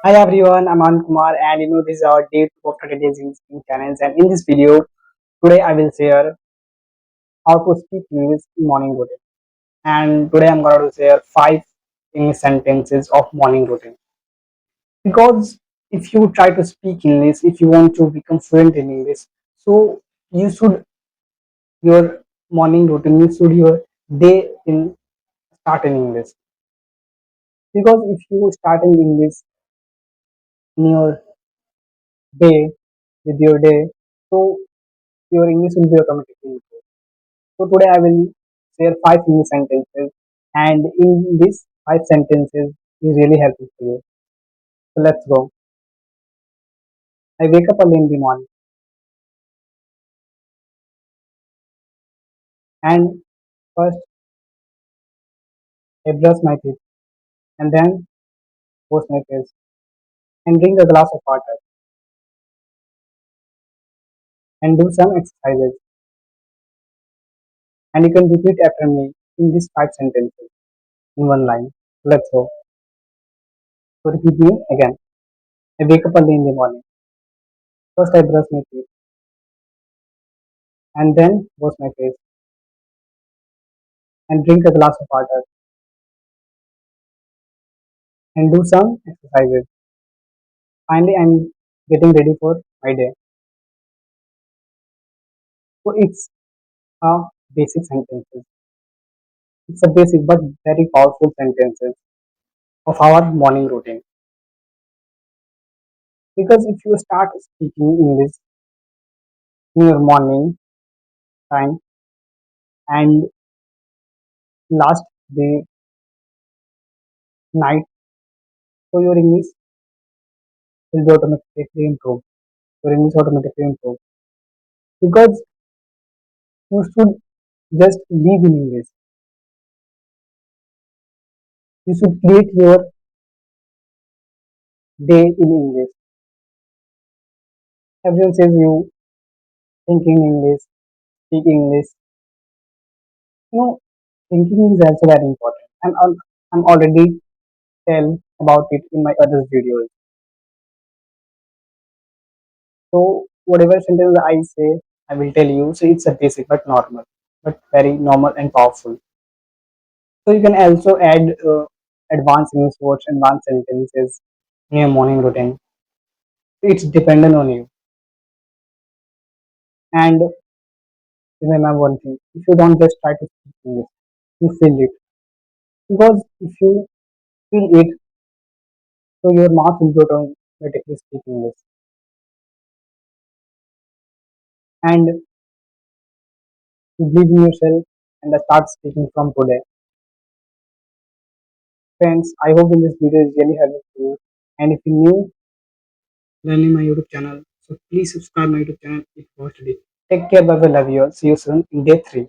Hi everyone, I'm Aryan Kumar and this is our day two of today's English challenge, and in this video today I will share how to speak English in morning routine, and today I'm going to share 5 English sentences of morning routine. Because if you try to speak English, if you want to become fluent in English, so you should your morning routine, you should your day in start in English. Because if you start in English in your day with your day, so your English will be automatically improved. So today I will share 5 English sentences, and in these 5 sentences is really helpful for you. So let's go. I wake up early in the morning, and first I brush my teeth, and then wash my face, and drink a glass of water, and do some exercises. And you can repeat after me in these 5 sentences in one line. Let's go. So repeat me again. I wake up early in the morning. First I brush my teeth, and then wash my face, and drink a glass of water, and do some exercises. Finally, I'm getting ready for my day. So it's a basic sentences. It's a basic but very powerful sentences of our morning routine. Because if you start speaking English in your morning time and last the night, so your English will be automatically improve. Your English automatically improve. Because you should just live in English. You should create your day in English. Everyone says you thinking English, speak English. Thinking is also very important. I'm already tell about it in my other videos. So whatever sentence I say, I will tell you. So it's a basic but normal, but very normal and powerful. So you can also add advanced English words, advanced sentences in your morning routine. It's dependent on you. And remember one thing: if you don't just try to speak English, you feel it. Because if you feel it, so your mouth will go to automatically speak English. And you believe in yourself and start speaking from today. Friends, I hope in this video is really helpful to you. And if you're new learning my YouTube channel, so please subscribe my YouTube channel if you watched it. Take care, bye bye, love you all. See you soon in day 3.